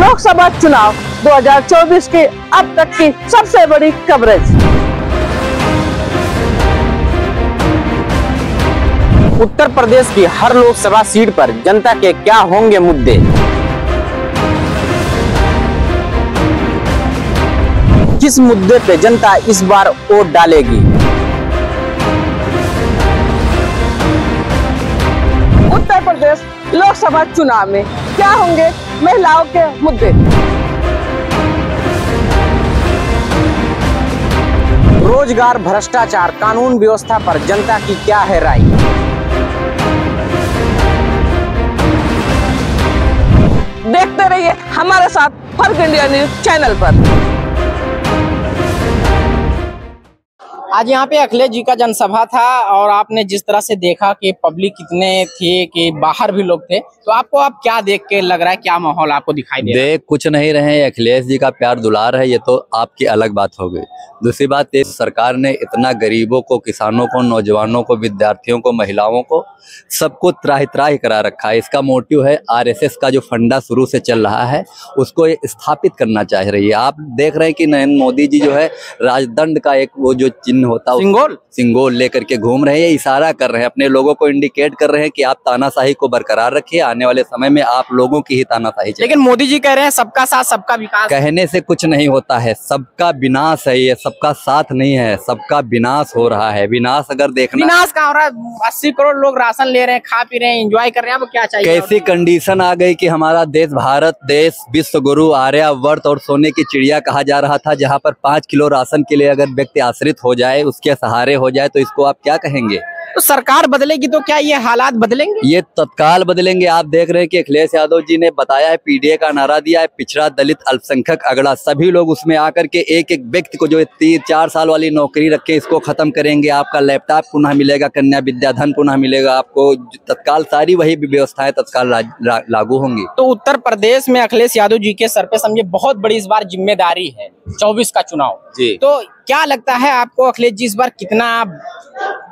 लोकसभा चुनाव 2024 की अब तक की सबसे बड़ी कवरेज। उत्तर प्रदेश की हर लोकसभा सीट पर जनता के क्या होंगे मुद्दे, किस मुद्दे पे जनता इस बार वोट डालेगी। उत्तर प्रदेश लोकसभा चुनाव में क्या होंगे महिलाओं के मुद्दे। रोजगार, भ्रष्टाचार, कानून व्यवस्था पर जनता की क्या है राय। देखते रहिए हमारे साथ फर्क इंडिया न्यूज चैनल पर। आज यहाँ पे अखिलेश जी का जनसभा था और आपने जिस तरह से देखा कि पब्लिक कितने थे कि बाहर भी लोग थे, तो आपको आप क्या देख के लग रहा है, क्या माहौल आपको दिखाई दे रहा है? देख कुछ नहीं रहे, अखिलेश जी का प्यार दुलार है, ये तो आपकी अलग बात हो गई। दूसरी बात, ये सरकार ने इतना गरीबों को, किसानों को, नौजवानों को, विद्यार्थियों को, महिलाओं को, सबको त्राहि त्राहि करा रखा है। इसका मोटिव है आरएसएस का जो फंडा शुरू से चल रहा है उसको स्थापित करना चाह रही है। आप देख रहे हैं कि नरेंद्र मोदी जी जो है राजदंड का एक वो जो चिन्ह होता है सिंगोल लेकर के घूम रहे हैं, इशारा कर रहे हैं, अपने लोगों को इंडिकेट कर रहे हैं कि आप तानाशाही को बरकरार रखिए, आने वाले समय में आप लोगों की ही तानाशाही चलेगी। लेकिन मोदी जी कह रहे हैं सबका साथ सबका विकास। कहने से कुछ नहीं होता है, सबका विनाश है, ये सबका साथ नहीं है, सबका विनाश हो रहा है। विनाश अगर देखना, विनाश का हो रहा है। 80 करोड़ लोग राशन ले रहे हैं, खा पी रहे हैं, एंजॉय कर रहे हैं, अब क्या चाहिए? कैसी कंडीशन आ गई कि हमारा देश, भारत देश विश्व गुरु, आर्यावर्त और सोने की चिड़िया कहा जा रहा था, जहां पर 5 किलो राशन के लिए अगर व्यक्ति आश्रित हो जाए, उसके सहारे हो जाए, तो इसको आप क्या कहेंगे? तो सरकार बदलेगी तो क्या ये हालात बदलेंगे? ये तत्काल बदलेंगे। आप देख रहे हैं कि अखिलेश यादव जी ने बताया है, पीडीए का नारा दिया है, पिछड़ा, दलित, अल्पसंख्यक, अगड़ा, सभी लोग उसमें आकर के एक एक व्यक्ति को जो 3-4 साल वाली नौकरी रखे इसको खत्म करेंगे, आपका लैपटॉप पुनः मिलेगा, कन्या विद्याधन पुनः मिलेगा आपको, तत्काल सारी वही व्यवस्थाएं तत्काल लागू होंगी। तो उत्तर प्रदेश में अखिलेश यादव जी के सर पे समझे बहुत बड़ी इस बार जिम्मेदारी है, 24 का चुनाव जी। तो क्या लगता है आपको, अखिलेश जी इस बार कितना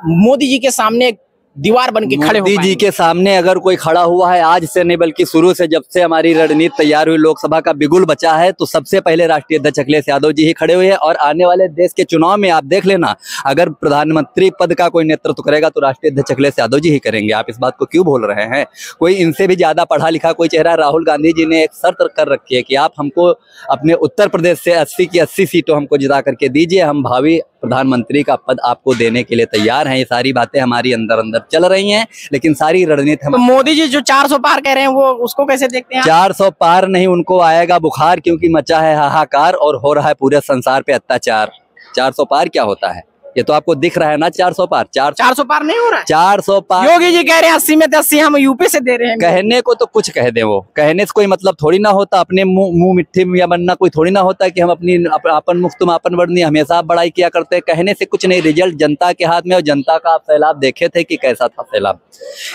मोदी जी के सामने दीवार बन के खड़े हो? मोदी जी के सामने अगर कोई खड़ा हुआ है, आज से नहीं बल्कि शुरू से, जब से हमारी रणनीति तैयार हुई, लोकसभा का बिगुल बचा है, तो सबसे पहले राष्ट्रीय अध्यक्ष अखिलेश यादव जी ही खड़े हुए हैं। और आने वाले देश के चुनाव में आप देख लेना, अगर प्रधानमंत्री पद का कोई नेतृत्व करेगा तो राष्ट्रीय अध्यक्ष अखिलेश यादव जी ही करेंगे। आप इस बात को क्यों बोल रहे हैं? कोई इनसे भी ज्यादा पढ़ा लिखा कोई चेहरा, राहुल गांधी जी ने एक शर्त कर रखी है कि आप हमको अपने उत्तर प्रदेश से 80 की 80 सीटों हमको जिता करके दीजिए, हम भावी प्रधानमंत्री का पद आपको देने के लिए तैयार हैं। ये सारी बातें हमारी अंदर अंदर चल रही हैं, लेकिन सारी रणनीति तो मोदी जी जो 400 पार कह रहे हैं, वो उसको कैसे देखते हैं? 400 पार नहीं, उनको आएगा बुखार, क्योंकि मचा है हाहाकार और हो रहा है पूरे संसार पे अत्याचार। 400 पार क्या होता है? ये तो आपको दिख रहा है ना। 400 पार 400 पार नहीं हो रहा है। 400 पार योगी जी कह रहे हैं 80 में 80 हम यूपी से दे रहे हैं। कहने को तो कुछ कह दे, वो कहने से कोई मतलब थोड़ी ना होता। अपने मुंह मिट्टी में या बनना कोई थोड़ी ना होता कि हम अपनी अपन मुक्त तुम अपन वर्णी, हमेशा आप बड़ाई किया करते हैं। कहने से कुछ नहीं, रिजल्ट जनता के हाथ में। और जनता का आप सैलाब देखे थे कि कैसा था सैलाब,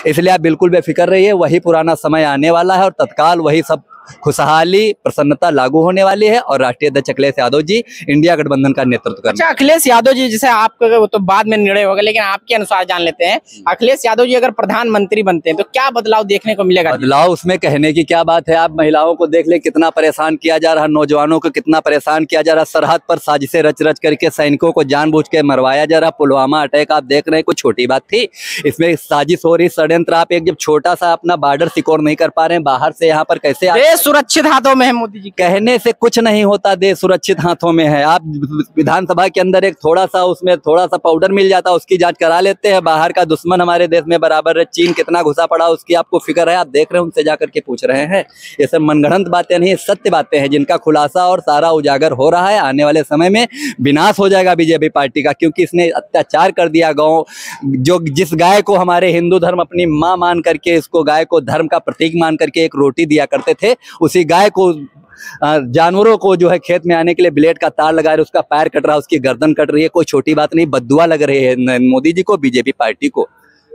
इसलिए आप बिल्कुल बेफिक्र रहिए। वही पुराना समय आने वाला है और तत्काल वही सब खुशहाली, प्रसन्नता लागू होने वाली है और राष्ट्रीय अध्यक्ष अखिलेश यादव जी इंडिया गठबंधन का नेतृत्व करेंगे। अच्छा, अखिलेश यादव जी, जैसे आपका वो तो बाद में निर्णय होगा, लेकिन आपके अनुसार जान लेते हैं, अखिलेश यादव जी अगर प्रधानमंत्री बनते हैं तो क्या बदलाव देखने को मिलेगा? बदलाव उसमें कहने की क्या बात है। आप महिलाओं को देख ले, कितना परेशान किया जा रहा, नौजवानों को कितना परेशान किया जा रहा, सरहद पर साजिशें रच रच करके सैनिकों को जानबूझ के मरवाया जा रहा। पुलवामा अटैक आप देख रहे हैं, कोई छोटी बात थी? इसमें साजिश हो रही, षड्यंत्र। आप एक जब छोटा सा अपना बॉर्डर सिक्योर नहीं कर पा रहे हैं, बाहर से यहाँ पर कैसे? देश सुरक्षित हाथों में है मोदी जी। कहने से कुछ नहीं होता, देश सुरक्षित हाथों में है। आप विधानसभा के अंदर एक थोड़ा सा उसमें थोड़ा सा पाउडर मिल जाता, उसकी जांच करा लेते हैं। बाहर का दुश्मन हमारे देश में बराबर है, चीन कितना घुसा पड़ा उसकी आपको फिक्र है? आप देख रहे हैं, उनसे जाकर के पूछ रहे हैं। ये सब मनगढ़ंत बातें नहीं, सत्य बातें हैं जिनका खुलासा और सारा उजागर हो रहा है। आने वाले समय में विनाश हो जाएगा बीजेपी पार्टी का, क्योंकि इसने अत्याचार कर दिया। गाँव जो जिस गाय को हमारे हिंदू धर्म अपनी माँ मान करके, इसको गाय को धर्म का प्रतीक मान करके एक रोटी दिया करते थे, उसी गाय को जानवरों को जो है खेत में आने के लिए ब्लेड का तार लगा रहे, उसका पैर कट रहा है, उसकी गर्दन कट रही है। कोई छोटी बात नहीं, बद्दुआ लग रही है मोदी जी को, बीजेपी पार्टी को।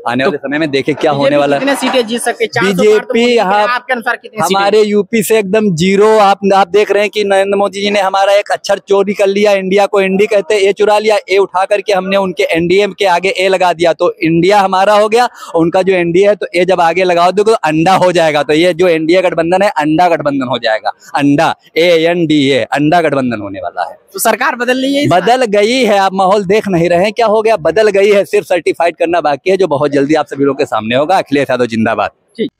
आने वाले समय में देखे क्या होने बीजेपी वाला है। कितने सीटें जीत सकते हैं? 400 पार तो बीजेपी मोदी के यहाँ हैं, आपके अनुसार कितनी सीटें? हमारे यूपी से एकदम जीरो। आप देख रहे हैं कि नरेंद्र मोदी जी ने हमारा एक अक्षर चोरी कर लिया। इंडिया को इंडी कहते हैं, ए चुरा लिया। ए उठा करके हमने उनके एनडीए के आगे ए लगा दिया, तो इंडिया हमारा हो गया। उनका जो एनडीए है, तो ए जब आगे लगा दोगे तो अंडा हो जाएगा। तो ये जो एनडीए गठबंधन है, अंडा गठबंधन हो जाएगा। अंडा, ANDA, अंडा गठबंधन होने वाला है। तो सरकार बदल रही है इस बार? बदल गई है। आप माहौल देख नहीं रहे हैं क्या हो गया? बदल गई है, सिर्फ सर्टिफाइड करना बाकी है, जो बहुत जल्दी आप सभी लोग के सामने होगा। अखिलेश यादव जिंदाबाद। ठीक।